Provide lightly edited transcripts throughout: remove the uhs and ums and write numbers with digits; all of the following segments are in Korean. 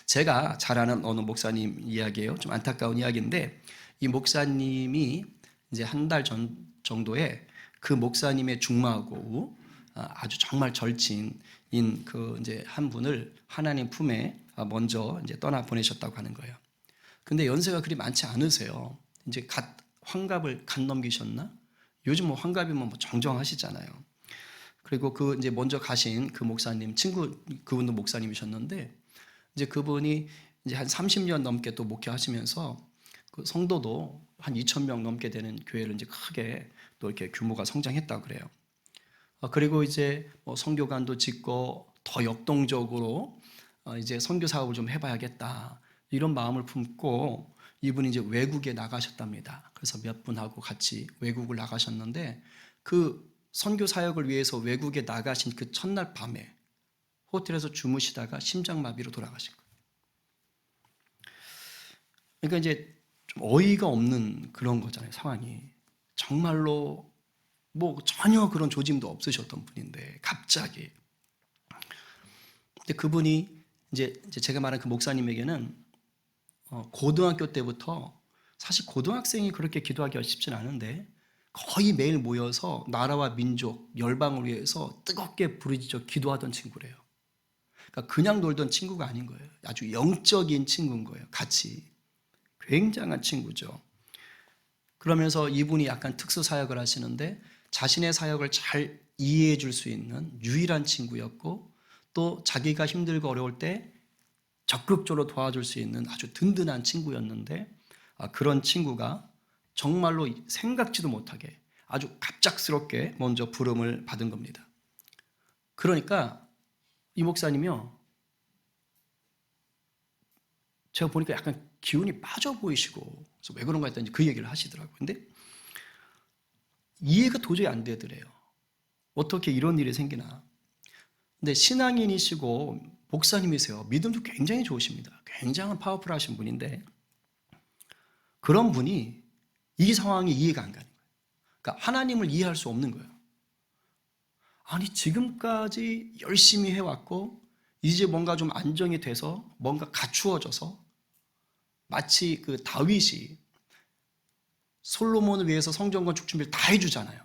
제가 잘 아는 어느 목사님 이야기예요. 좀 안타까운 이야기인데, 이 목사님이 이제 한 달 전 정도에 그 목사님의 중마고 아주 정말 절친인 그 이제 한 분을 하나님 품에 먼저 이제 떠나 보내셨다고 하는 거예요. 근데 연세가 그리 많지 않으세요. 이제 환갑을 갓 넘기셨나? 요즘 뭐 환갑이면 뭐 정정하시잖아요. 그리고 그 이제 먼저 가신 그 목사님 그분도 목사님이셨는데, 이제 그분이 이제 한 30년 넘게 또 목회하시면서 그 성도도 한 2,000명 넘게 되는 교회를 이제 크게 또 이렇게 규모가 성장했다고 그래요. 그리고 이제 뭐 선교관도 짓고 더 역동적으로 이제 선교 사업을 좀 해봐야겠다, 이런 마음을 품고 이분이 이제 외국에 나가셨답니다. 그래서 몇 분하고 같이 외국을 나가셨는데, 그 선교 사역을 위해서 외국에 나가신 그 첫날 밤에 호텔에서 주무시다가 심장마비로 돌아가신 거예요. 그러니까 이제 좀 어이가 없는 그런 거잖아요, 상황이. 정말로 뭐 전혀 그런 조짐도 없으셨던 분인데 갑자기. 근데 그분이 이제 제가 말한 그 목사님에게는 고등학교 때부터, 사실 고등학생이 그렇게 기도하기가 쉽진 않은데 거의 매일 모여서 나라와 민족, 열방을 위해서 뜨겁게 부르짖어 기도하던 친구래요. 그러니까 그냥 놀던 친구가 아닌 거예요. 아주 영적인 친구인 거예요. 같이. 굉장한 친구죠. 그러면서 이분이 약간 특수 사역을 하시는데 자신의 사역을 잘 이해해 줄 수 있는 유일한 친구였고, 또 자기가 힘들고 어려울 때 적극적으로 도와줄 수 있는 아주 든든한 친구였는데, 그런 친구가 정말로 생각지도 못하게 아주 갑작스럽게 먼저 부름을 받은 겁니다. 그러니까 이 목사님이요, 제가 보니까 약간 기운이 빠져 보이시고, 그래서 왜 그런가 했더니 그 얘기를 하시더라고요. 근데 이해가 도저히 안 되더래요. 어떻게 이런 일이 생기나. 근데 신앙인이시고 목사님이세요. 믿음도 굉장히 좋으십니다. 굉장한 파워풀하신 분인데, 그런 분이 이 상황이 이해가 안 가는 거예요. 그러니까 하나님을 이해할 수 없는 거예요. 아니, 지금까지 열심히 해왔고 이제 뭔가 좀 안정이 돼서 뭔가 갖추어져서, 마치 그 다윗이 솔로몬을 위해서 성전 건축 준비를 다 해주잖아요.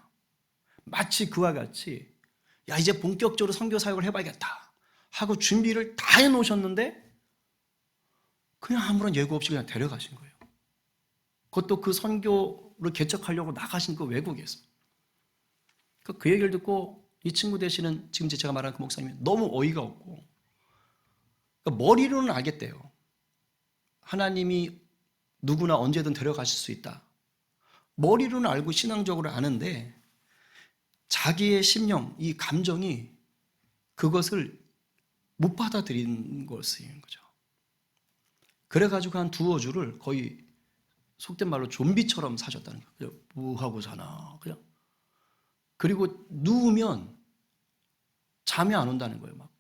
마치 그와 같이 야, 이제 본격적으로 선교 사역을 해봐야겠다 하고 준비를 다 해놓으셨는데 그냥 아무런 예고 없이 그냥 데려가신 거예요. 그것도 그 선교를 개척하려고 나가신 그 외국에서. 그 얘기를 듣고 이 친구 되시는 지금 제가 말하는 그 목사님이 너무 어이가 없고, 그러니까 머리로는 알겠대요. 하나님이 누구나 언제든 데려가실 수 있다. 머리로는 알고 신앙적으로 아는데 자기의 심령, 이 감정이 그것을 못 받아들인 것인 거죠. 그래가지고 한 두어 주를 거의 속된 말로 좀비처럼 사셨다는 거예요. 그냥 뭐 하고 사나 그냥. 그리고 누우면 잠이 안 온다는 거예요. 막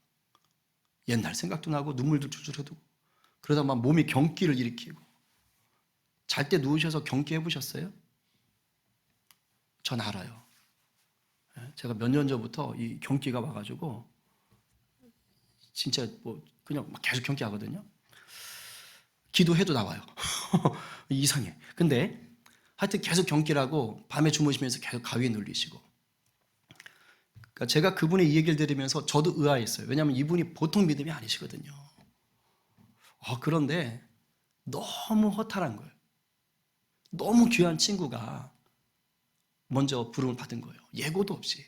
옛날 생각도 나고 눈물도 줄줄 흐르고, 그러다 막 몸이 경기를 일으키고. 잘 때 누우셔서 경기 해보셨어요? 전 알아요. 제가 몇 년 전부터 이 경기가 와가지고 진짜 뭐 그냥 막 계속 경기하거든요. 기도해도 나와요. 이상해. 근데 하여튼 계속 경기라고 밤에 주무시면서 계속 가위에 눌리시고. 그러니까 제가 그분의 이 얘기를 들으면서 저도 의아했어요. 왜냐하면 이분이 보통 믿음이 아니시거든요. 그런데 너무 허탈한 거예요. 너무 귀한 친구가 먼저 부름을 받은 거예요. 예고도 없이.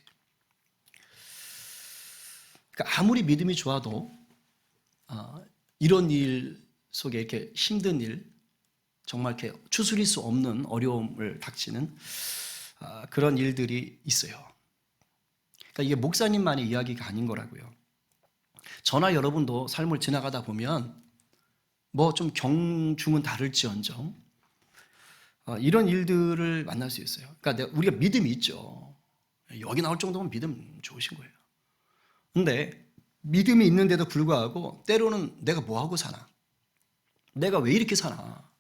그러니까 아무리 믿음이 좋아도 이런 일 속에 이렇게 힘든 일, 정말 이렇게 추스릴 수 없는 어려움을 닥치는 그런 일들이 있어요. 그러니까 이게 목사님만의 이야기가 아닌 거라고요. 저나 여러분도 삶을 지나가다 보면 뭐 좀 경중은 다를지언정 이런 일들을 만날 수 있어요. 그러니까 우리가 믿음이 있죠. 여기 나올 정도면 믿음 좋으신 거예요. 근데 믿음이 있는데도 불구하고 때로는 내가 뭐하고 사나? 내가 왜 이렇게 사나?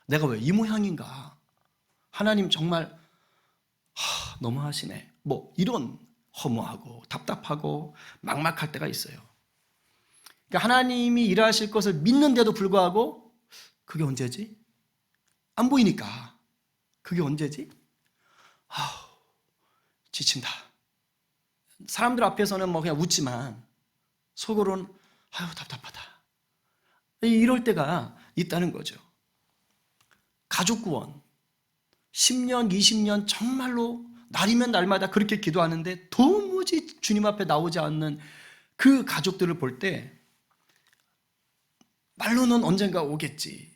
내가 왜 이 모양인가? 하나님 정말 너무하시네. 뭐 이런 허무하고 답답하고 막막할 때가 있어요. 그러니까 하나님이 일하실 것을 믿는데도 불구하고 그게 언제지? 안 보이니까. 그게 언제지? 지친다. 사람들 앞에서는 뭐 그냥 웃지만 속으로는 답답하다. 이럴 때가 있다는 거죠. 가족 구원 10년, 20년 정말로 날이면 날마다 그렇게 기도하는데 도무지 주님 앞에 나오지 않는 그 가족들을 볼 때 말로는 언젠가 오겠지.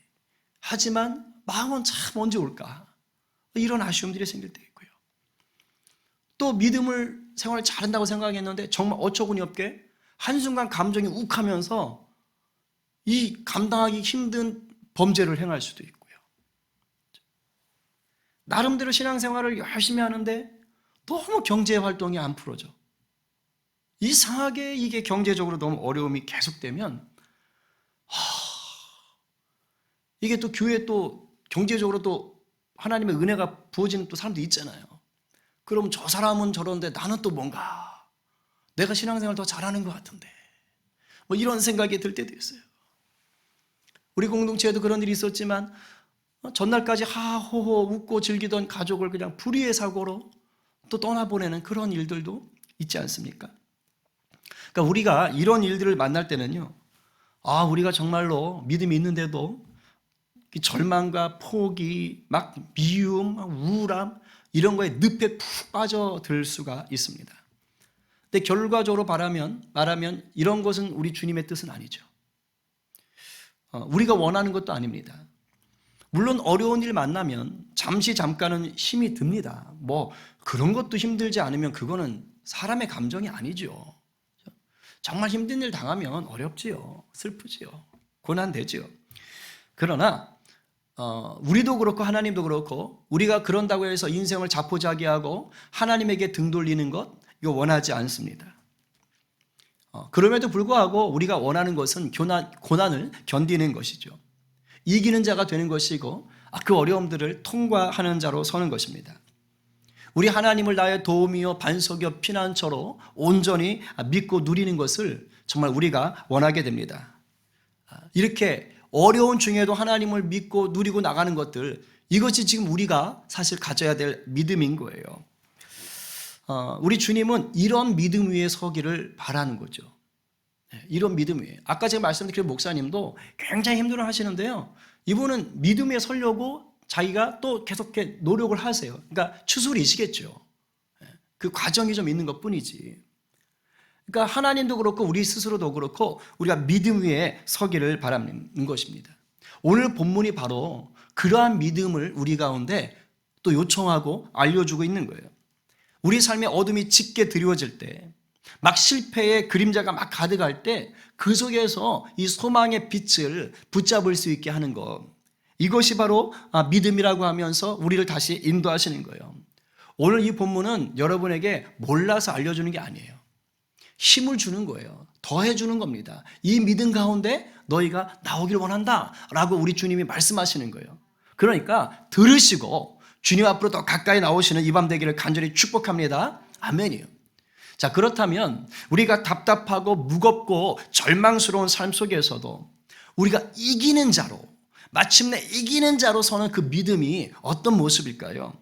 하지만 마음은 참 언제 올까? 이런 아쉬움들이 생길 때 있고요. 또 믿음을 생활을 잘한다고 생각했는데 정말 어처구니 없게 한순간 감정이 욱하면서 이 감당하기 힘든 범죄를 행할 수도 있고요. 나름대로 신앙생활을 열심히 하는데 너무 경제 활동이 안 풀어져. 이상하게 이게 경제적으로 너무 어려움이 계속되면 이게 또 교회에 또 경제적으로 또 하나님의 은혜가 부어지는 또 사람도 있잖아요. 그럼 저 사람은 저런데 나는 또 뭔가 내가 신앙생활 더 잘하는 것 같은데 뭐 이런 생각이 들 때도 있어요. 우리 공동체에도 그런 일이 있었지만 전날까지 하하호호 웃고 즐기던 가족을 그냥 불의의 사고로 또 떠나보내는 그런 일들도 있지 않습니까? 그러니까 우리가 이런 일들을 만날 때는요, 우리가 정말로 믿음이 있는데도 절망과 포기, 막 미움, 우울함 이런 거에 늪에 푹 빠져들 수가 있습니다. 근데 결과적으로 말하면 이런 것은 우리 주님의 뜻은 아니죠. 우리가 원하는 것도 아닙니다. 물론 어려운 일 만나면 잠깐은 힘이 듭니다. 뭐 그런 것도 힘들지 않으면 그거는 사람의 감정이 아니죠. 정말 힘든 일 당하면 어렵지요. 슬프지요. 고난되지요. 그러나 우리도 그렇고 하나님도 그렇고 우리가 그런다고 해서 인생을 자포자기하고 하나님에게 등 돌리는 것 이거 원하지 않습니다. 그럼에도 불구하고 우리가 원하는 것은 고난을 견디는 것이죠. 이기는 자가 되는 것이고 그 어려움들을 통과하는 자로 서는 것입니다. 우리 하나님을 나의 도움이요 반석이요 피난처로 온전히 믿고 누리는 것을 정말 우리가 원하게 됩니다. 이렇게 어려운 중에도 하나님을 믿고 누리고 나가는 것들 이것이 지금 우리가 사실 가져야 될 믿음인 거예요. 우리 주님은 이런 믿음 위에 서기를 바라는 거죠. 이런 믿음 위에. 아까 제가 말씀드린 목사님도 굉장히 힘들어 하시는데요. 이분은 믿음 위에 서려고 자기가 또 계속 노력을 하세요. 그러니까 추스리시겠죠. 그 과정이 좀 있는 것 뿐이지. 그러니까 하나님도 그렇고 우리 스스로도 그렇고 우리가 믿음 위에 서기를 바라는 것입니다. 오늘 본문이 바로 그러한 믿음을 우리 가운데 또 요청하고 알려주고 있는 거예요. 우리 삶의 어둠이 짙게 드리워질 때, 막 실패의 그림자가 막 가득할 때 그 속에서 이 소망의 빛을 붙잡을 수 있게 하는 것, 이것이 바로 믿음이라고 하면서 우리를 다시 인도하시는 거예요. 오늘 이 본문은 여러분에게 몰라서 알려주는 게 아니에요. 힘을 주는 거예요. 더해주는 겁니다. 이 믿음 가운데 너희가 나오길 원한다 라고 우리 주님이 말씀하시는 거예요. 그러니까 들으시고 주님 앞으로 더 가까이 나오시는 이 밤 되기를 간절히 축복합니다. 아멘이요. 자, 그렇다면 우리가 답답하고 무겁고 절망스러운 삶 속에서도 우리가 이기는 자로, 마침내 이기는 자로 서는 그 믿음이 어떤 모습일까요?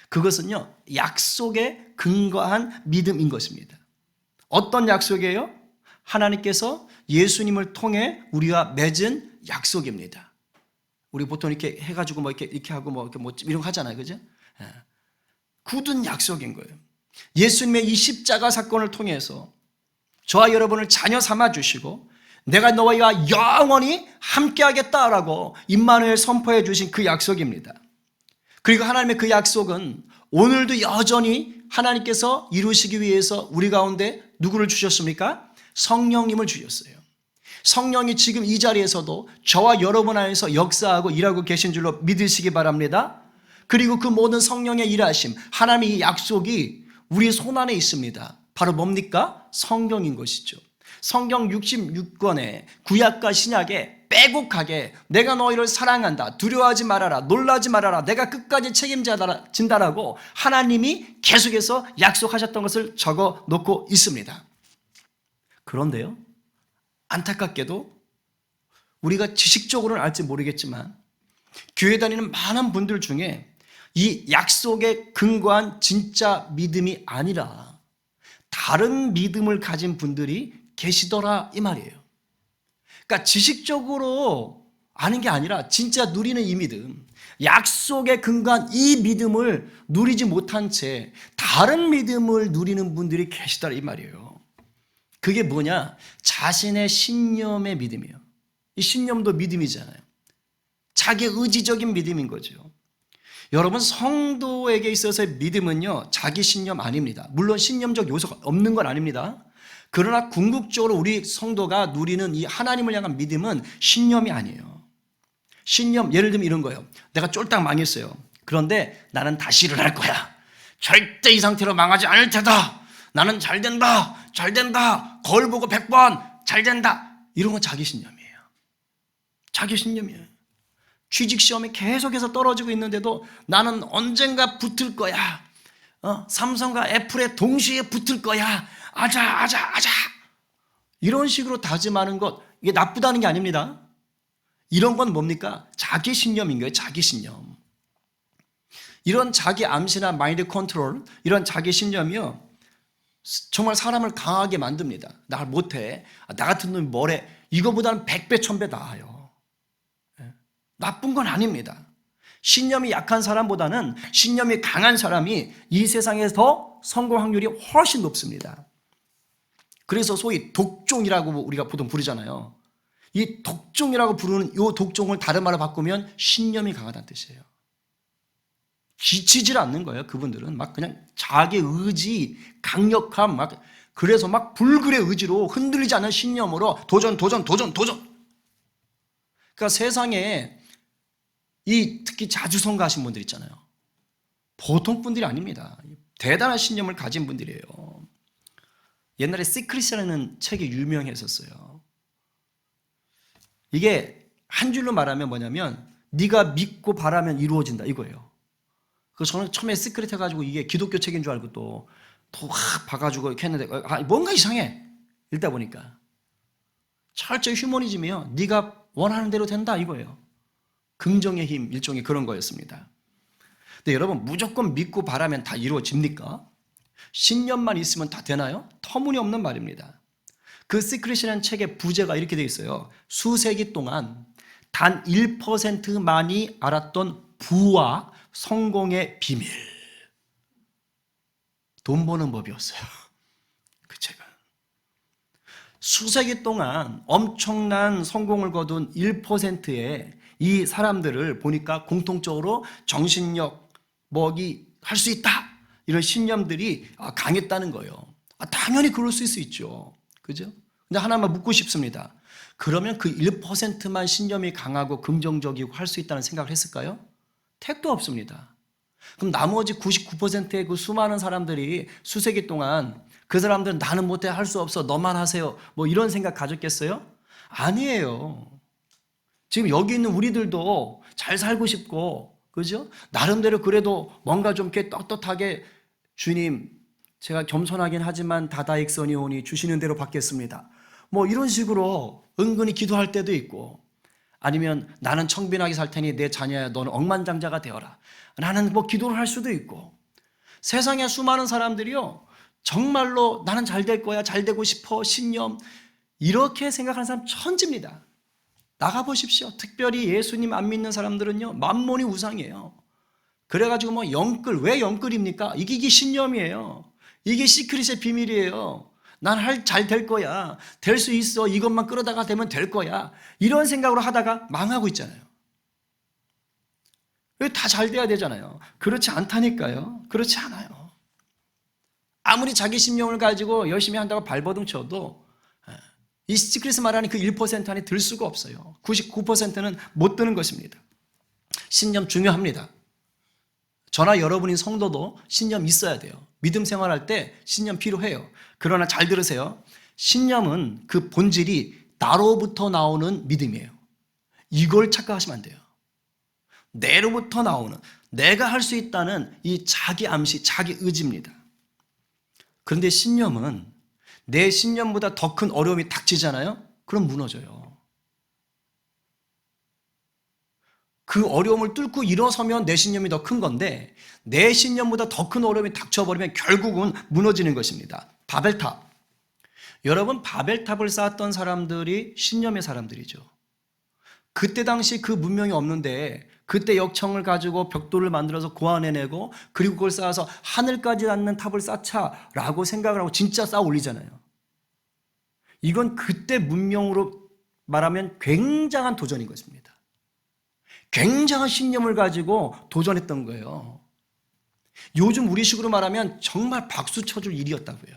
그것은요, 약속에 근거한 믿음인 것입니다. 어떤 약속이에요? 하나님께서 예수님을 통해 우리가 맺은 약속입니다. 우리 보통 이렇게 해가지고 이렇게 하고 이런 거 하잖아요. 그죠? 굳은 약속인 거예요. 예수님의 이 십자가 사건을 통해서 저와 여러분을 자녀 삼아 주시고 내가 너와 영원히 함께 하겠다라고 임마누엘 선포해 주신 그 약속입니다. 그리고 하나님의 그 약속은 오늘도 여전히 하나님께서 이루시기 위해서 우리 가운데 누구를 주셨습니까? 성령님을 주셨어요. 성령이 지금 이 자리에서도 저와 여러분 안에서 역사하고 일하고 계신 줄로 믿으시기 바랍니다. 그리고 그 모든 성령의 일하심, 하나님의 이 약속이 우리 손 안에 있습니다. 바로 뭡니까? 성경인 것이죠. 성경 66권에 구약과 신약에 빼곡하게 내가 너희를 사랑한다, 두려워하지 말아라, 놀라지 말아라, 내가 끝까지 책임진다라고 하나님이 계속해서 약속하셨던 것을 적어 놓고 있습니다. 그런데요, 안타깝게도 우리가 지식적으로는 알지 모르겠지만 교회 다니는 많은 분들 중에 이 약속에 근거한 진짜 믿음이 아니라 다른 믿음을 가진 분들이 계시더라 이 말이에요. 그러니까 지식적으로 아는 게 아니라 진짜 누리는 이 믿음, 약속에 근거한 이 믿음을 누리지 못한 채 다른 믿음을 누리는 분들이 계시더라 이 말이에요. 그게 뭐냐? 자신의 신념의 믿음이에요. 이 신념도 믿음이잖아요. 자기 의지적인 믿음인 거죠. 여러분, 성도에게 있어서의 믿음은요, 자기 신념 아닙니다. 물론 신념적 요소가 없는 건 아닙니다. 그러나 궁극적으로 우리 성도가 누리는 이 하나님을 향한 믿음은 신념이 아니에요. 신념, 예를 들면 이런 거예요. 내가 쫄딱 망했어요. 그런데 나는 다시 일어날 거야. 절대 이 상태로 망하지 않을 테다. 나는 잘 된다. 잘 된다. 거울 보고 100번 잘 된다. 이런 건 자기 신념이에요. 자기 신념이에요. 취직시험에 계속해서 떨어지고 있는데도 나는 언젠가 붙을 거야. 삼성과 애플에 동시에 붙을 거야. 아자. 이런 식으로 다짐하는 것, 이게 나쁘다는 게 아닙니다. 이런 건 뭡니까? 자기 신념인 거예요. 자기 신념. 이런 자기 암시나 마인드 컨트롤, 이런 자기 신념이요, 정말 사람을 강하게 만듭니다. 나 못해. 나 같은 놈이 뭐래. 이거보다는 100배, 1000배 나아요. 나쁜 건 아닙니다. 신념이 약한 사람보다는 신념이 강한 사람이 이 세상에서 더 성공 확률이 훨씬 높습니다. 그래서 소위 독종이라고 우리가 보통 부르잖아요. 이 독종이라고 부르는 이 독종을 다른 말로 바꾸면 신념이 강하다는 뜻이에요. 지치질 않는 거예요. 그분들은 막 그냥 자기 의지, 강력함, 그래서 막 불굴의 의지로 흔들리지 않는 신념으로 도전. 그러니까 세상에 특히 자주성가 하신 분들 있잖아요. 보통 분들이 아닙니다. 대단한 신념을 가진 분들이에요. 옛날에 시크릿이라는 책이 유명했었어요. 이게 한 줄로 말하면 뭐냐면 네가 믿고 바라면 이루어진다 이거예요. 저는 처음에 시크릿 해가지고 이게 기독교 책인 줄 알고 또 확 봐가지고 이렇게 했는데 뭔가 이상해. 읽다 보니까 철저히 휴머니즘이에요. 네가 원하는 대로 된다 이거예요. 긍정의 힘, 일종의 그런 거였습니다. 근데 여러분, 무조건 믿고 바라면 다 이루어집니까? 신념만 있으면 다 되나요? 터무니없는 말입니다. 그 시크릿이라는 책의 부제가 이렇게 되어 있어요. 수세기 동안 단 1%만이 알았던 부와 성공의 비밀. 돈 버는 법이었어요. 그 책은. 수세기 동안 엄청난 성공을 거둔 1%의 이 사람들을 보니까 공통적으로 정신력, 할 수 있다. 이런 신념들이 강했다는 거예요. 당연히 그럴 수 있죠. 그죠? 근데 하나만 묻고 싶습니다. 그러면 그 1%만 신념이 강하고 긍정적이고 할 수 있다는 생각을 했을까요? 택도 없습니다. 그럼 나머지 99%의 그 수많은 사람들이 수세기 동안 그 사람들은 나는 못해, 할 수 없어, 너만 하세요. 이런 생각 가졌겠어요? 아니에요. 지금 여기 있는 우리들도 잘 살고 싶고, 그죠? 나름대로 그래도 뭔가 좀 이렇게 떳떳하게 주님, 제가 겸손하긴 하지만 다다익선이오니 주시는 대로 받겠습니다. 이런 식으로 은근히 기도할 때도 있고, 아니면 나는 청빈하게 살 테니 내 자녀야 너는 억만장자가 되어라. 나는 기도를 할 수도 있고, 세상에 수많은 사람들이요, 정말로 나는 잘 될 거야, 잘 되고 싶어, 신념, 이렇게 생각하는 사람 천지입니다. 나가보십시오. 특별히 예수님 안 믿는 사람들은요, 만몬이 우상이에요. 그래가지고 영끌, 왜 영끌입니까? 이게 신념이에요. 이게 시크릿의 비밀이에요. 난 잘 될 거야. 될 수 있어. 이것만 끌어다가 되면 될 거야. 이런 생각으로 하다가 망하고 있잖아요. 다 잘 돼야 되잖아요. 그렇지 않다니까요. 그렇지 않아요. 아무리 자기 신념을 가지고 열심히 한다고 발버둥 쳐도 이 시크릿을 말하는 그 1% 안에 들 수가 없어요. 99%는 못 드는 것입니다. 신념 중요합니다. 저나 여러분인 성도도 신념 있어야 돼요. 믿음 생활할 때 신념 필요해요. 그러나 잘 들으세요. 신념은 그 본질이 나로부터 나오는 믿음이에요. 이걸 착각하시면 안 돼요. 내로부터 나오는, 내가 할 수 있다는 이 자기 암시, 자기 의지입니다. 그런데 신념은 내 신념보다 더 큰 어려움이 닥치잖아요. 그럼 무너져요. 그 어려움을 뚫고 일어서면 내 신념이 더 큰 건데 내 신념보다 더 큰 어려움이 닥쳐버리면 결국은 무너지는 것입니다. 바벨탑. 여러분, 바벨탑을 쌓았던 사람들이 신념의 사람들이죠. 그때 당시 그 문명이 없는데 그때 역청을 가지고 벽돌을 만들어서 고안해내고 그리고 그걸 쌓아서 하늘까지 닿는 탑을 쌓자라고 생각을 하고 진짜 쌓아 올리잖아요. 이건 그때 문명으로 말하면 굉장한 도전인 것입니다. 굉장한 신념을 가지고 도전했던 거예요. 요즘 우리식으로 말하면 정말 박수 쳐줄 일이었다고요.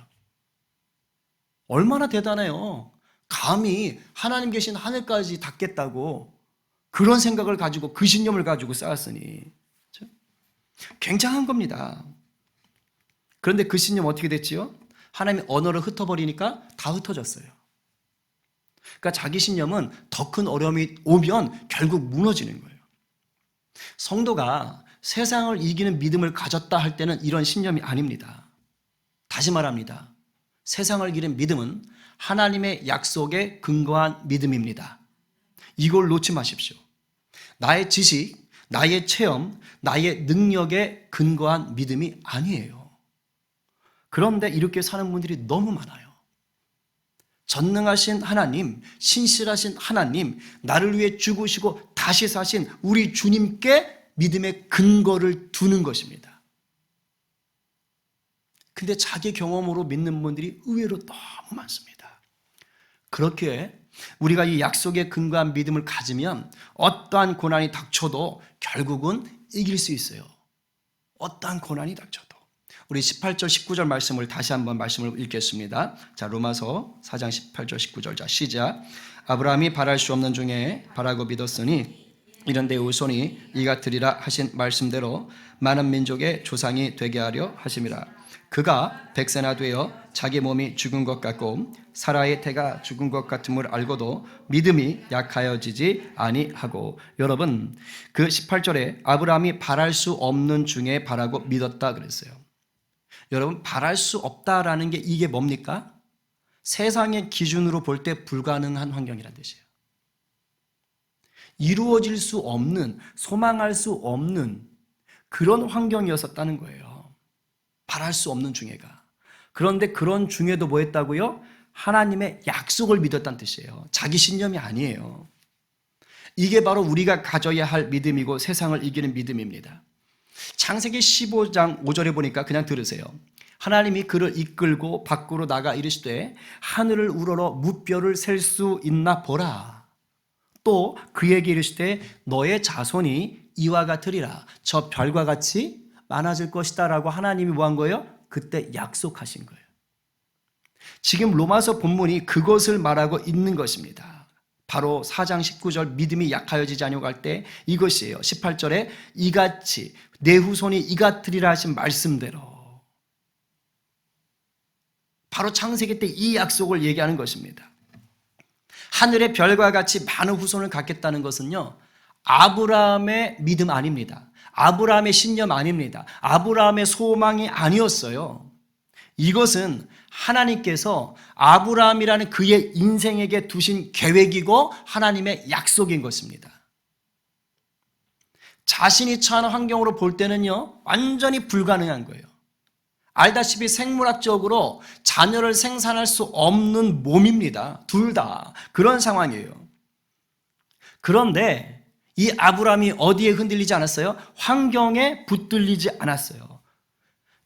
얼마나 대단해요. 감히 하나님 계신 하늘까지 닿겠다고 그런 생각을 가지고 그 신념을 가지고 쌓았으니 굉장한 겁니다. 그런데 그 신념 어떻게 됐지요? 하나님의 언어를 흩어버리니까 다 흩어졌어요. 그러니까 자기 신념은 더 큰 어려움이 오면 결국 무너지는 거예요. 성도가 세상을 이기는 믿음을 가졌다 할 때는 이런 신념이 아닙니다. 다시 말합니다. 세상을 이기는 믿음은 하나님의 약속에 근거한 믿음입니다. 이걸 놓지 마십시오. 나의 지식, 나의 체험, 나의 능력에 근거한 믿음이 아니에요. 그런데 이렇게 사는 분들이 너무 많아요. 전능하신 하나님, 신실하신 하나님, 나를 위해 죽으시고 다시 사신 우리 주님께 믿음의 근거를 두는 것입니다. 근데 자기 경험으로 믿는 분들이 의외로 너무 많습니다. 그렇게 우리가 이 약속에 근거한 믿음을 가지면 어떠한 고난이 닥쳐도 결국은 이길 수 있어요. 어떠한 고난이 닥쳐도. 우리 18절 19절 말씀을 다시 한번 말씀을 읽겠습니다. 자, 로마서 4장 18절 19절. 자, 시작. 아브라함이 바랄 수 없는 중에 바라고 믿었으니 이런 데 후손이 이같으리라 하신 말씀대로 많은 민족의 조상이 되게 하려 하심이라. 그가 백세나 되어 자기 몸이 죽은 것 같고 사라의 태가 죽은 것 같음을 알고도 믿음이 약하여지지 아니하고. 여러분, 그 18절에 아브라함이 바랄 수 없는 중에 바라고 믿었다 그랬어요. 여러분, 바랄 수 없다라는 게 이게 뭡니까? 세상의 기준으로 볼 때 불가능한 환경이란 뜻이에요. 이루어질 수 없는, 소망할 수 없는 그런 환경이었었다는 거예요. 바랄 수 없는 중에가. 그런데 그런 중에도 뭐 했다고요? 하나님의 약속을 믿었다는 뜻이에요. 자기 신념이 아니에요. 이게 바로 우리가 가져야 할 믿음이고 세상을 이기는 믿음입니다. 창세기 15장 5절에 보니까 그냥 들으세요. 하나님이 그를 이끌고 밖으로 나가 이르시되 하늘을 우러러 무뼈를 셀 수 있나 보라. 또 그에게 이르시되 너의 자손이 이와 같으리라. 저 별과 같이 많아질 것이다 라고 하나님이 뭐 한 거예요? 그때 약속하신 거예요. 지금 로마서 본문이 그것을 말하고 있는 것입니다. 바로 4장 19절 믿음이 약하여지지 아니하고 할 때 이것이에요. 18절에 이같이 내 후손이 이같으리라 하신 말씀대로. 바로 창세기 때 이 약속을 얘기하는 것입니다. 하늘의 별과 같이 많은 후손을 갖겠다는 것은요, 아브라함의 믿음 아닙니다. 아브라함의 신념 아닙니다. 아브라함의 소망이 아니었어요. 이것은 하나님께서 아브라함이라는 그의 인생에게 두신 계획이고 하나님의 약속인 것입니다. 자신이 처한 환경으로 볼 때는요, 완전히 불가능한 거예요. 알다시피 생물학적으로 자녀를 생산할 수 없는 몸입니다. 둘 다 그런 상황이에요. 그런데 이 아브라함이 어디에 흔들리지 않았어요? 환경에 붙들리지 않았어요.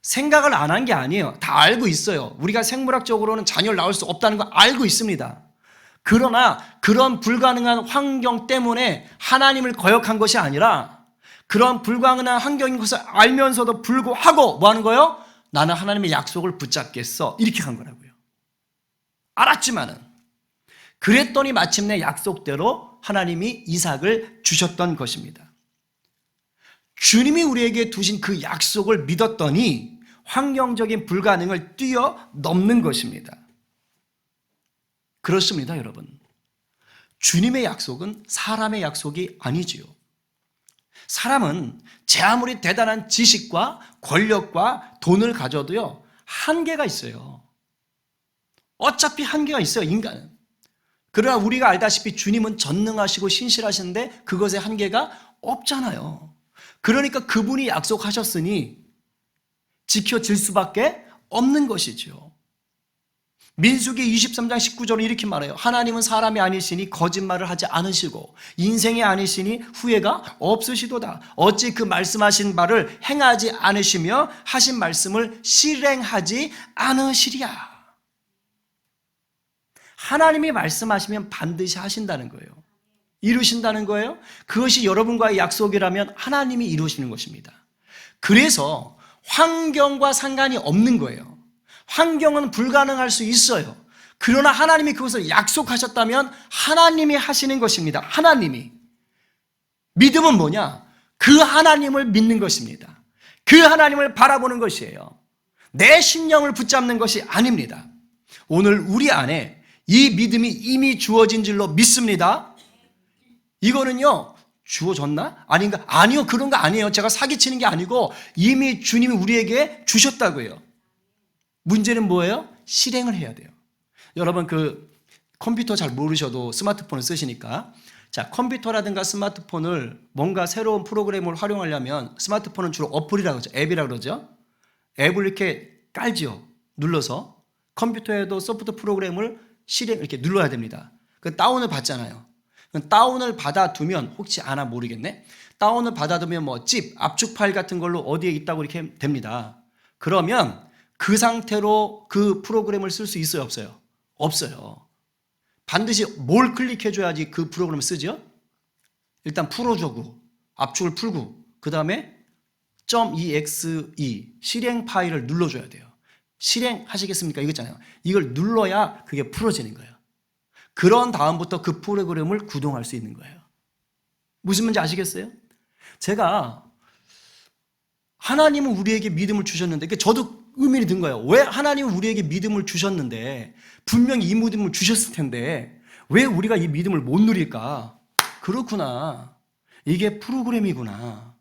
생각을 안 한 게 아니에요. 다 알고 있어요. 우리가 생물학적으로는 자녀를 낳을 수 없다는 거 알고 있습니다. 그러나 그런 불가능한 환경 때문에 하나님을 거역한 것이 아니라 그런 불가능한 환경인 것을 알면서도 불구하고 뭐 하는 거예요? 나는 하나님의 약속을 붙잡겠어. 이렇게 한 거라고요. 알았지만은. 그랬더니 마침내 약속대로 하나님이 이삭을 주셨던 것입니다. 주님이 우리에게 두신 그 약속을 믿었더니 환경적인 불가능을 뛰어넘는 것입니다. 그렇습니다, 여러분. 주님의 약속은 사람의 약속이 아니지요. 사람은 제 아무리 대단한 지식과 권력과 돈을 가져도요, 한계가 있어요. 어차피 한계가 있어요, 인간은. 그러나 우리가 알다시피 주님은 전능하시고 신실하신데 그것에 한계가 없잖아요. 그러니까 그분이 약속하셨으니 지켜질 수밖에 없는 것이죠. 민수기 23장 19절은 이렇게 말해요. 하나님은 사람이 아니시니 거짓말을 하지 않으시고 인생이 아니시니 후회가 없으시도다. 어찌 그 말씀하신 바를 행하지 않으시며 하신 말씀을 실행하지 않으시랴. 하나님이 말씀하시면 반드시 하신다는 거예요. 이루신다는 거예요. 그것이 여러분과의 약속이라면 하나님이 이루시는 것입니다. 그래서 환경과 상관이 없는 거예요. 환경은 불가능할 수 있어요. 그러나 하나님이 그것을 약속하셨다면 하나님이 하시는 것입니다. 하나님이. 믿음은 뭐냐? 그 하나님을 믿는 것입니다. 그 하나님을 바라보는 것이에요. 내 심령을 붙잡는 것이 아닙니다. 오늘 우리 안에 이 믿음이 이미 주어진 줄로 믿습니다. 이거는요, 주어졌나? 아닌가? 아니요, 그런 거 아니에요. 제가 사기치는 게 아니고 이미 주님이 우리에게 주셨다고요. 문제는 뭐예요? 실행을 해야 돼요. 여러분 그 컴퓨터 잘 모르셔도 스마트폰을 쓰시니까, 자, 컴퓨터라든가 스마트폰을 뭔가 새로운 프로그램을 활용하려면 스마트폰은 주로 어플이라고 그러죠. 앱이라고 그러죠. 앱을 이렇게 깔지요. 눌러서 컴퓨터에도 소프트 프로그램을 이렇게 눌러야 됩니다. 그 다운을 받잖아요. 다운을 받아두면, 혹시 아나 모르겠네. 다운을 받아두면 뭐 집, 압축 파일 같은 걸로 어디에 있다고 이렇게 됩니다. 그러면 그 상태로 그 프로그램을 쓸 수 있어요, 없어요? 없어요. 반드시 뭘 클릭해줘야지 그 프로그램을 쓰죠? 일단 풀어주고, 압축을 풀고, 그 다음에 .exe 실행 파일을 눌러줘야 돼요. 실행하시겠습니까? 이거잖아요. 이걸 눌러야 그게 풀어지는 거예요. 그런 다음부터 그 프로그램을 구동할 수 있는 거예요. 무슨 말인지 아시겠어요? 제가 하나님은 우리에게 믿음을 주셨는데, 저도 의문이 든 거예요. 왜 하나님은 우리에게 믿음을 주셨는데, 분명히 이 믿음을 주셨을 텐데 왜 우리가 이 믿음을 못 누릴까? 그렇구나. 이게 프로그램이구나.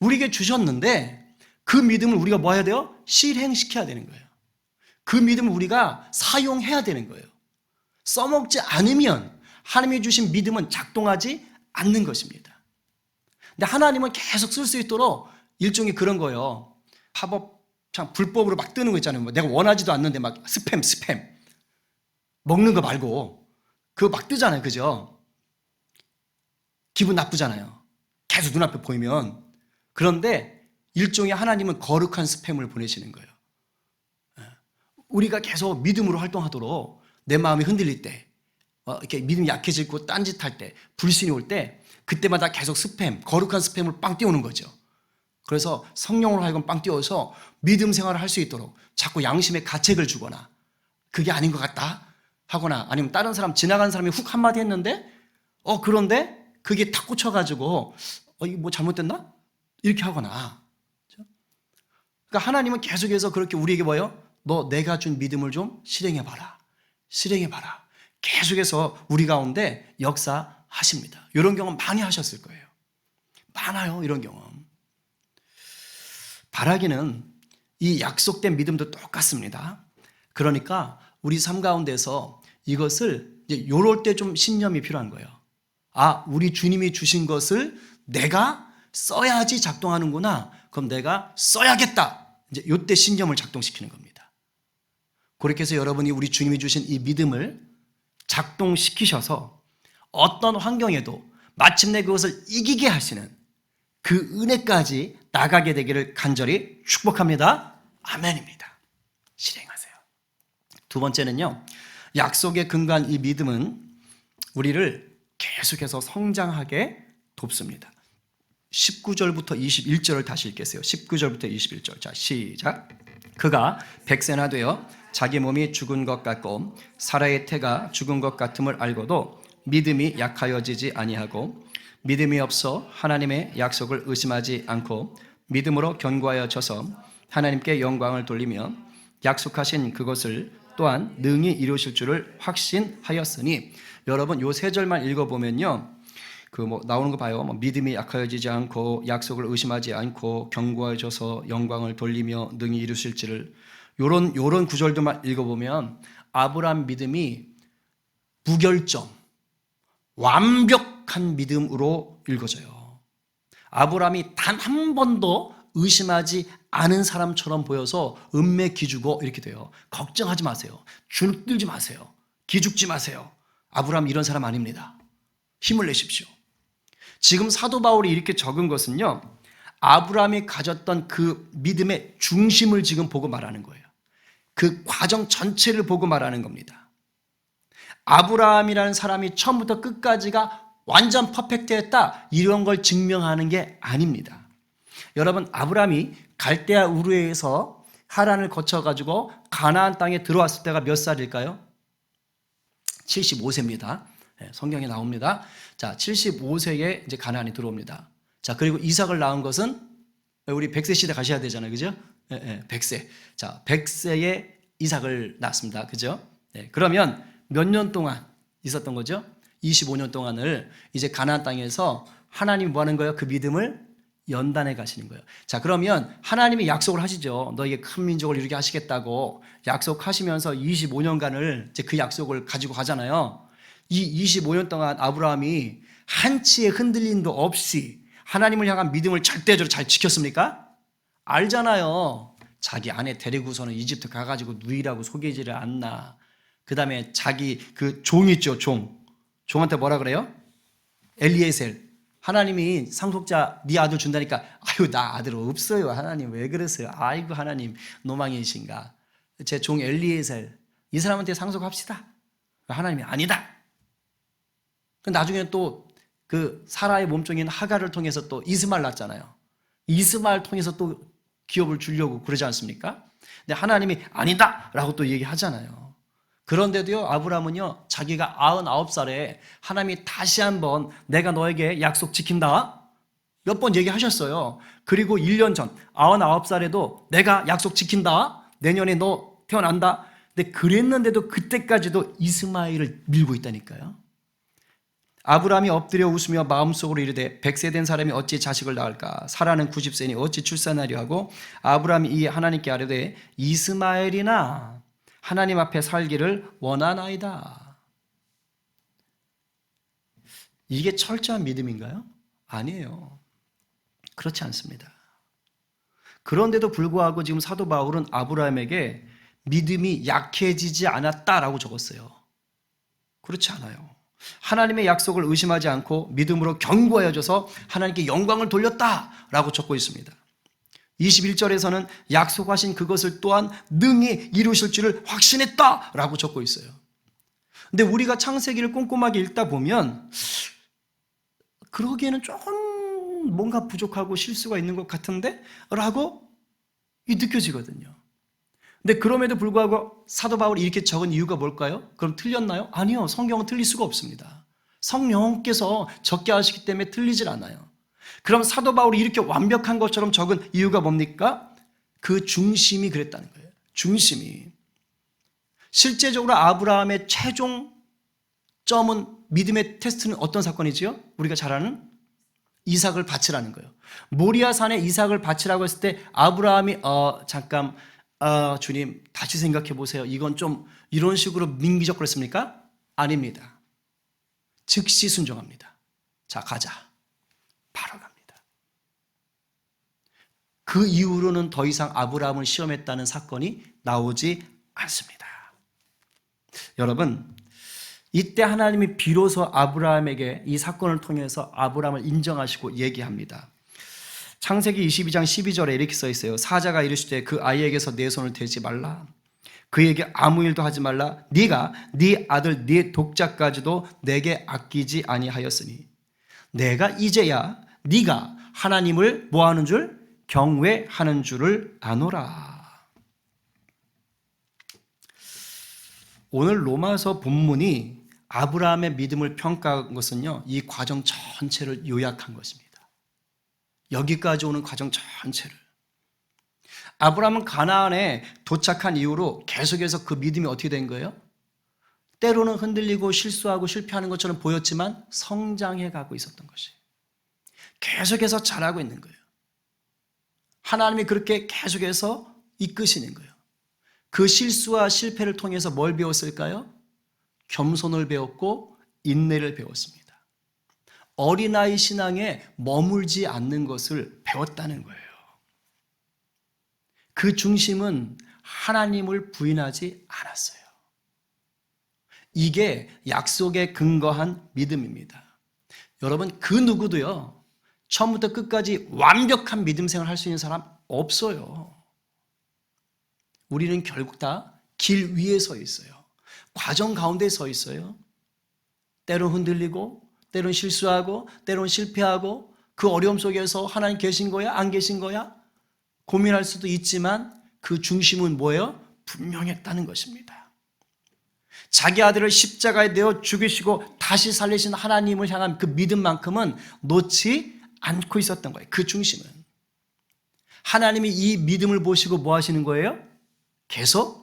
우리에게 주셨는데 그 믿음을 우리가 뭐 해야 돼요? 실행시켜야 되는 거예요. 그 믿음을 우리가 사용해야 되는 거예요. 써먹지 않으면 하나님이 주신 믿음은 작동하지 않는 것입니다. 근데 하나님은 계속 쓸 수 있도록 일종의 그런 거예요. 팝업, 참 불법으로 막 뜨는 거 있잖아요. 내가 원하지도 않는데 막 스팸 먹는 거 말고 그거 막 뜨잖아요. 그죠? 기분 나쁘잖아요. 계속 눈앞에 보이면. 그런데 일종의 하나님은 거룩한 스팸을 보내시는 거예요. 우리가 계속 믿음으로 활동하도록, 내 마음이 흔들릴 때, 이렇게 믿음이 약해지고 딴짓할 때, 불신이 올 때, 그때마다 계속 스팸, 거룩한 스팸을 빵 띄우는 거죠. 그래서 성령으로 하여금 빵 띄워서 믿음 생활을 할 수 있도록 자꾸 양심에 가책을 주거나, 그게 아닌 것 같다 하거나, 아니면 다른 사람, 지나가는 사람이 훅 한마디 했는데 그런데 그게 탁 꽂혀가지고 이거 뭐 잘못됐나? 이렇게 하거나. 그러니까 하나님은 계속해서 그렇게 우리에게 뭐예요? 너 내가 준 믿음을 좀 실행해봐라. 실행해봐라. 계속해서 우리 가운데 역사하십니다. 이런 경험 많이 하셨을 거예요. 많아요, 이런 경험. 바라기는 이 약속된 믿음도 똑같습니다. 그러니까 우리 삶 가운데서 이것을 이제 요럴 때 좀 신념이 필요한 거예요. 아, 우리 주님이 주신 것을 내가 써야지 작동하는구나. 그럼 내가 써야겠다. 이제 요때 신념을 작동시키는 겁니다. 그렇게 해서 여러분이 우리 주님이 주신 이 믿음을 작동시키셔서 어떤 환경에도 마침내 그것을 이기게 하시는 그 은혜까지 나가게 되기를 간절히 축복합니다. 아멘입니다. 실행하세요. 두 번째는요, 약속에 근거한 이 믿음은 우리를 계속해서 성장하게 돕습니다. 19절부터 21절을 다시 읽겠어요. 19절부터 21절. 자, 시작. 그가 100세나 되어 자기 몸이 죽은 것 같고 사라의 태가 죽은 것 같음을 알고도 믿음이 약하여지지 아니하고 믿음이 없어 하나님의 약속을 의심하지 않고 믿음으로 견고하여져서 하나님께 영광을 돌리며 약속하신 그것을 또한 능히 이루실 줄을 확신하였으니, 여러분 요 세 절만 읽어보면요, 나오는 거 봐요. 믿음이 약하여지지 않고 약속을 의심하지 않고 견고해져서 영광을 돌리며 능히 이루실지를, 요런 구절들만 읽어보면 아브라함 믿음이 무결점, 완벽한 믿음으로 읽어져요. 아브라함이 단 한 번도 의심하지 않은 사람처럼 보여서 은매 기주고 이렇게 돼요. 걱정하지 마세요. 주눅들지 마세요. 기죽지 마세요. 아브라함 이런 사람 아닙니다. 힘을 내십시오. 지금 사도 바울이 이렇게 적은 것은요, 아브라함이 가졌던 그 믿음의 중심을 지금 보고 말하는 거예요. 그 과정 전체를 보고 말하는 겁니다. 아브라함이라는 사람이 처음부터 끝까지가 완전 퍼펙트했다, 이런 걸 증명하는 게 아닙니다. 여러분, 아브라함이 갈대아 우르에서 하란을 거쳐가지고 가나안 땅에 들어왔을 때가 몇 살일까요? 75세입니다. 성경에 나옵니다. 자, 75세에 이제 가나안이 들어옵니다. 자, 그리고 이삭을 낳은 것은 우리 100세 시대 가셔야 되잖아요. 그죠? 100세. 자, 100세에 이삭을 낳습니다. 그죠? 그러면 몇 년 동안 있었던 거죠? 25년 동안을 이제 가나안 땅에서 하나님이 뭐 하는 거예요? 그 믿음을 연단해 가시는 거예요. 자, 그러면 하나님이 약속을 하시죠. 너에게 큰 민족을 이루게 하시겠다고 약속하시면서 25년간을 이제 그 약속을 가지고 가잖아요. 이 25년 동안 아브라함이 한치의 흔들림도 없이 하나님을 향한 믿음을 절대적으로 잘 지켰습니까? 알잖아요. 자기 아내 데리고서는 이집트 가가지고 누이라고 속이지를 않나. 그 다음에 자기 그 종 있죠, 종. 종한테 뭐라 그래요? 엘리에셀. 하나님이 상속자 네 아들 준다니까, 아유 나 아들 없어요. 하나님 왜 그러세요? 아이고 하나님 노망이신가. 제 종 엘리에셀 이 사람한테 상속합시다. 하나님이 아니다. 나중에 또 그 사라의 몸종인 하갈을 통해서 또 이스마엘 낳았잖아요. 이스마엘 통해서 또 기업을 주려고 그러지 않습니까? 근데 하나님이 아니다 라고 또 얘기하잖아요. 그런데도요, 아브라함은요, 자기가 99살에 하나님이 다시 한번 내가 너에게 약속 지킨다 몇 번 얘기하셨어요. 그리고 1년 전 99살에도 내가 약속 지킨다, 내년에 너 태어난다. 근데 그랬는데도 그때까지도 이스마엘을 밀고 있다니까요. 아브라함이 엎드려 웃으며 마음속으로 이르되 100세 된 사람이 어찌 자식을 낳을까? 사라는 90세니 어찌 출산하려 하고, 아브라함이 이 하나님께 아뢰되 이스마엘이나 하나님 앞에 살기를 원하나이다. 이게 철저한 믿음인가요? 아니에요. 그렇지 않습니다. 그런데도 불구하고 지금 사도 바울은 아브라함에게 믿음이 약해지지 않았다라고 적었어요. 그렇지 않아요. 하나님의 약속을 의심하지 않고 믿음으로 견고해져서 하나님께 영광을 돌렸다라고 적고 있습니다. 21절에서는 약속하신 그것을 또한 능히 이루실 줄을 확신했다라고 적고 있어요. 근데 우리가 창세기를 꼼꼼하게 읽다 보면 그러기에는 조금 뭔가 부족하고 실수가 있는 것 같은데? 라고 느껴지거든요. 근데 그럼에도 불구하고 사도 바울이 이렇게 적은 이유가 뭘까요? 그럼 틀렸나요? 아니요. 성경은 틀릴 수가 없습니다. 성령께서 적게 하시기 때문에 틀리질 않아요. 그럼 사도 바울이 이렇게 완벽한 것처럼 적은 이유가 뭡니까? 그 중심이 그랬다는 거예요. 중심이. 실제적으로 아브라함의 최종 점은, 믿음의 테스트는 어떤 사건이지요? 우리가 잘 아는 이삭을 바치라는 거예요. 모리아 산에 이삭을 바치라고 했을 때 아브라함이 잠깐 주님 다시 생각해 보세요. 이건 좀 이런 식으로 민기적 그랬습니까? 아닙니다. 즉시 순종합니다. 자, 가자. 바로 갑니다. 그 이후로는 더 이상 아브라함을 시험했다는 사건이 나오지 않습니다. 여러분, 이때 하나님이 비로소 아브라함에게 이 사건을 통해서 아브라함을 인정하시고 얘기합니다. 창세기 22장 12절에 이렇게 써 있어요. 사자가 이르시되 그 아이에게서 내 손을 대지 말라. 그에게 아무 일도 하지 말라. 네가 네 아들 네 독자까지도 내게 아끼지 아니하였으니 내가 이제야 네가 하나님을 뭐하는 줄? 경외하는 줄을 아노라. 오늘 로마서 본문이 아브라함의 믿음을 평가한 것은요, 이 과정 전체를 요약한 것입니다. 여기까지 오는 과정 전체를. 아브라함은 가나안에 도착한 이후로 계속해서 그 믿음이 어떻게 된 거예요? 때로는 흔들리고 실수하고 실패하는 것처럼 보였지만 성장해 가고 있었던 것이. 계속해서 자라고 있는 거예요. 하나님이 그렇게 계속해서 이끄시는 거예요. 그 실수와 실패를 통해서 뭘 배웠을까요? 겸손을 배웠고 인내를 배웠습니다. 어린아이 신앙에 머물지 않는 것을 배웠다는 거예요. 그 중심은 하나님을 부인하지 않았어요. 이게 약속에 근거한 믿음입니다. 여러분, 그 누구도요, 처음부터 끝까지 완벽한 믿음 생활을 할 수 있는 사람 없어요. 우리는 결국 다 길 위에 서 있어요. 과정 가운데 서 있어요. 때론 흔들리고, 때론 실수하고, 때론 실패하고, 그 어려움 속에서 하나님 계신 거야? 안 계신 거야? 고민할 수도 있지만 그 중심은 뭐예요? 분명했다는 것입니다. 자기 아들을 십자가에 내어 죽이시고 다시 살리신 하나님을 향한 그 믿음만큼은 놓지 않고 있었던 거예요. 그 중심은. 하나님이 이 믿음을 보시고 뭐 하시는 거예요? 계속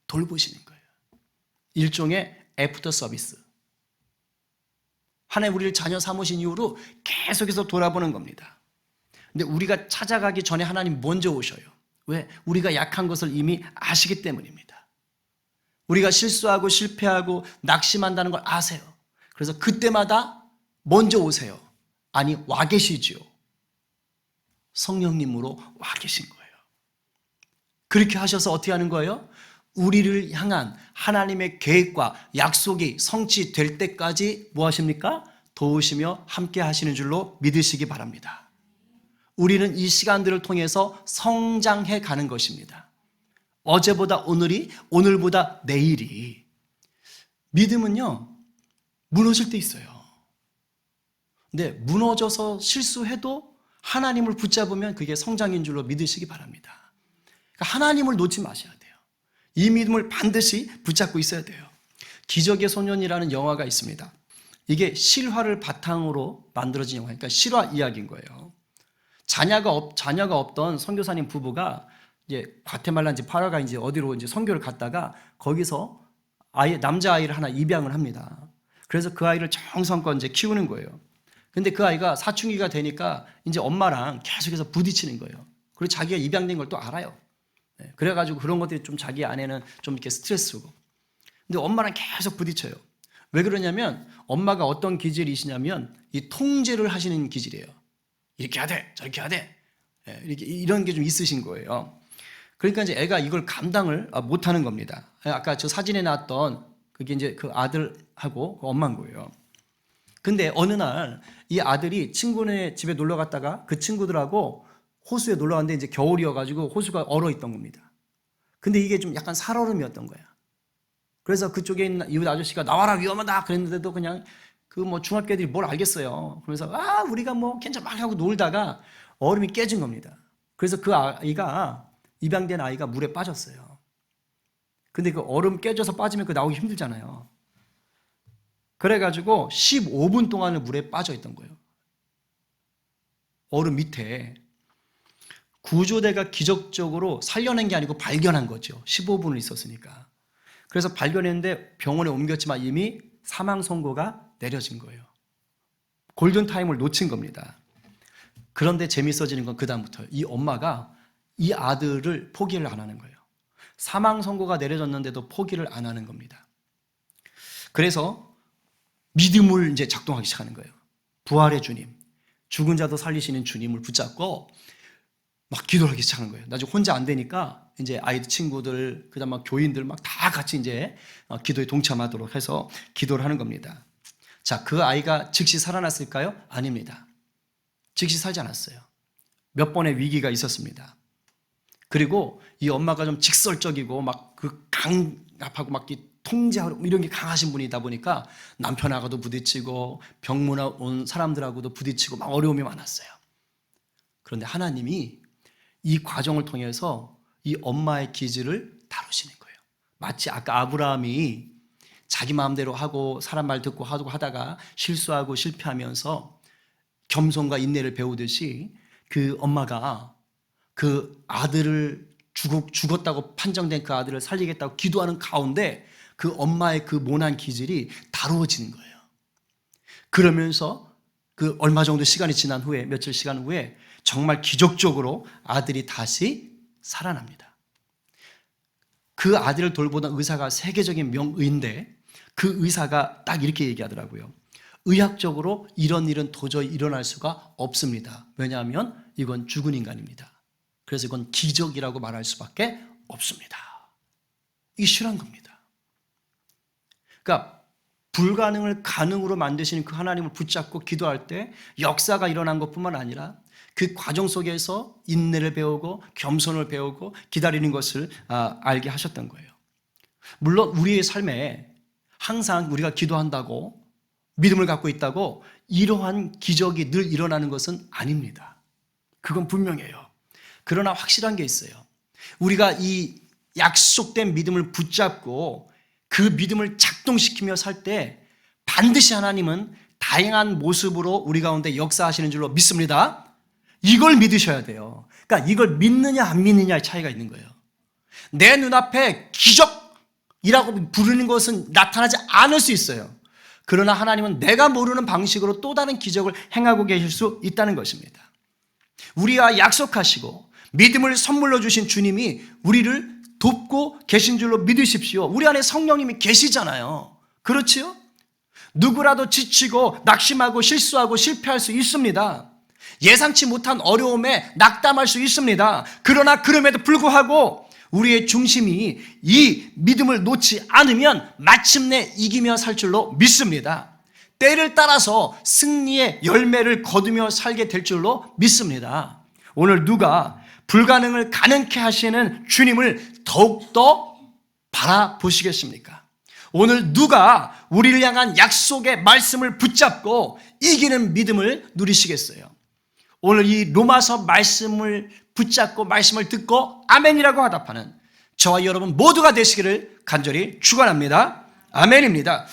돌보시는 거예요. 일종의 애프터 서비스. 하나님 우리를 자녀 삼으신 이후로 계속해서 돌아보는 겁니다. 근데 우리가 찾아가기 전에 하나님 먼저 오셔요. 왜? 우리가 약한 것을 이미 아시기 때문입니다. 우리가 실수하고 실패하고 낙심한다는 걸 아세요. 그래서 그때마다 먼저 오세요. 아니, 와 계시지요. 성령님으로 와 계신 거예요. 그렇게 하셔서 어떻게 하는 거예요? 우리를 향한 하나님의 계획과 약속이 성취될 때까지 뭐 하십니까? 도우시며 함께 하시는 줄로 믿으시기 바랍니다. 우리는 이 시간들을 통해서 성장해 가는 것입니다. 어제보다 오늘이, 오늘보다 내일이. 믿음은요, 무너질 때 있어요. 근데 무너져서 실수해도 하나님을 붙잡으면 그게 성장인 줄로 믿으시기 바랍니다. 그러니까 하나님을 놓지 마셔야 돼요. 이 믿음을 반드시 붙잡고 있어야 돼요. 기적의 소년이라는 영화가 있습니다. 이게 실화를 바탕으로 만들어진 영화니까 실화 이야기인 거예요. 자녀가 없던 선교사님 부부가 이제 과테말라인지 파라과이인지 어디로 이제 선교를 갔다가 거기서 남자 아이를 하나 입양을 합니다. 그래서 그 아이를 정성껏 이제 키우는 거예요. 근데 그 아이가 사춘기가 되니까 이제 엄마랑 계속해서 부딪히는 거예요. 그리고 자기가 입양된 걸 또 알아요. 그래가지고 그런 것들이 좀 자기 안에는 좀 이렇게 스트레스고. 근데 엄마랑 계속 부딪혀요. 왜 그러냐면 엄마가 어떤 기질이시냐면 이 통제를 하시는 기질이에요. 이렇게 해야 돼, 저렇게 해야 돼. 이렇게 이런 게 좀 있으신 거예요. 그러니까 이제 애가 이걸 감당을 못하는 겁니다. 아까 저 사진에 나왔던 그게 이제 그 아들하고 그 엄마인 거예요. 근데 어느 날 이 아들이 친구네 집에 놀러 갔다가 그 친구들하고 호수에 놀러 갔는데 이제 겨울이어가지고 호수가 얼어 있던 겁니다. 근데 이게 좀 약간 살얼음이었던 거야. 그래서 그쪽에 있는 이웃 아저씨가 나와라 위험하다 그랬는데도 그냥 그 뭐 중학교 애들이 뭘 알겠어요. 그래서 우리가 뭐 괜찮아 막 하고 놀다가 얼음이 깨진 겁니다. 그래서 그 아이가 입양된 아이가 물에 빠졌어요. 근데 그 얼음 깨져서 빠지면 그 나오기 힘들잖아요. 그래가지고 15분 동안을 물에 빠져 있던 거예요. 얼음 밑에. 구조대가 기적적으로 살려낸 게 아니고 발견한 거죠. 15분을 있었으니까. 그래서 발견했는데 병원에 옮겼지만 이미 사망 선고가 내려진 거예요. 골든타임을 놓친 겁니다. 그런데 재밌어지는 건 그다음부터 이 엄마가 이 아들을 포기를 안 하는 거예요. 사망 선고가 내려졌는데도 포기를 안 하는 겁니다. 그래서 믿음을 이제 작동하기 시작하는 거예요. 부활의 주님, 죽은 자도 살리시는 주님을 붙잡고 막 기도를 하기 시작하는 거예요. 나중에 혼자 안 되니까 이제 아이들 친구들, 그다음 막 교인들 막 다 같이 이제 기도에 동참하도록 해서 기도를 하는 겁니다. 자, 그 아이가 즉시 살아났을까요? 아닙니다. 즉시 살지 않았어요. 몇 번의 위기가 있었습니다. 그리고 이 엄마가 좀 직설적이고 막 그 강압하고 막 통제하고 이런 게 강하신 분이다 보니까 남편하고도 부딪히고 병문안 온 사람들하고도 부딪히고 막 어려움이 많았어요. 그런데 하나님이 이 과정을 통해서 이 엄마의 기질을 다루시는 거예요. 마치 아까 아브라함이 자기 마음대로 하고 사람 말 듣고 하다가 실수하고 실패하면서 겸손과 인내를 배우듯이 그 엄마가 그 아들을 죽었다고 판정된 그 아들을 살리겠다고 기도하는 가운데 그 엄마의 그 모난 기질이 다루어지는 거예요. 그러면서 그 얼마 정도 시간이 지난 후에, 며칠 시간 후에 정말 기적적으로 아들이 다시 살아납니다. 그 아들을 돌보던 의사가 세계적인 명의인데 그 의사가 딱 이렇게 얘기하더라고요. 의학적으로 이런 일은 도저히 일어날 수가 없습니다. 왜냐하면 이건 죽은 인간입니다. 그래서 이건 기적이라고 말할 수밖에 없습니다. 이게 실한 겁니다. 그러니까 불가능을 가능으로 만드시는 그 하나님을 붙잡고 기도할 때 역사가 일어난 것뿐만 아니라 그 과정 속에서 인내를 배우고 겸손을 배우고 기다리는 것을 알게 하셨던 거예요. 물론 우리의 삶에 항상 우리가 기도한다고 믿음을 갖고 있다고 이러한 기적이 늘 일어나는 것은 아닙니다. 그건 분명해요. 그러나 확실한 게 있어요. 우리가 이 약속된 믿음을 붙잡고 그 믿음을 작동시키며 살 때 반드시 하나님은 다양한 모습으로 우리 가운데 역사하시는 줄로 믿습니다. 이걸 믿으셔야 돼요. 그러니까 이걸 믿느냐 안 믿느냐의 차이가 있는 거예요. 내 눈앞에 기적이라고 부르는 것은 나타나지 않을 수 있어요. 그러나 하나님은 내가 모르는 방식으로 또 다른 기적을 행하고 계실 수 있다는 것입니다. 우리와 약속하시고 믿음을 선물로 주신 주님이 우리를 돕고 계신 줄로 믿으십시오. 우리 안에 성령님이 계시잖아요. 그렇지요? 누구라도 지치고 낙심하고 실수하고 실패할 수 있습니다. 예상치 못한 어려움에 낙담할 수 있습니다. 그러나 그럼에도 불구하고 우리의 중심이 이 믿음을 놓지 않으면 마침내 이기며 살 줄로 믿습니다. 때를 따라서 승리의 열매를 거두며 살게 될 줄로 믿습니다. 오늘 누가 불가능을 가능케 하시는 주님을 더욱더 바라보시겠습니까? 오늘 누가 우리를 향한 약속의 말씀을 붙잡고 이기는 믿음을 누리시겠어요? 오늘 이 로마서 말씀을 붙잡고 말씀을 듣고 아멘이라고 화답하는 저와 여러분 모두가 되시기를 간절히 축원합니다. 아멘입니다.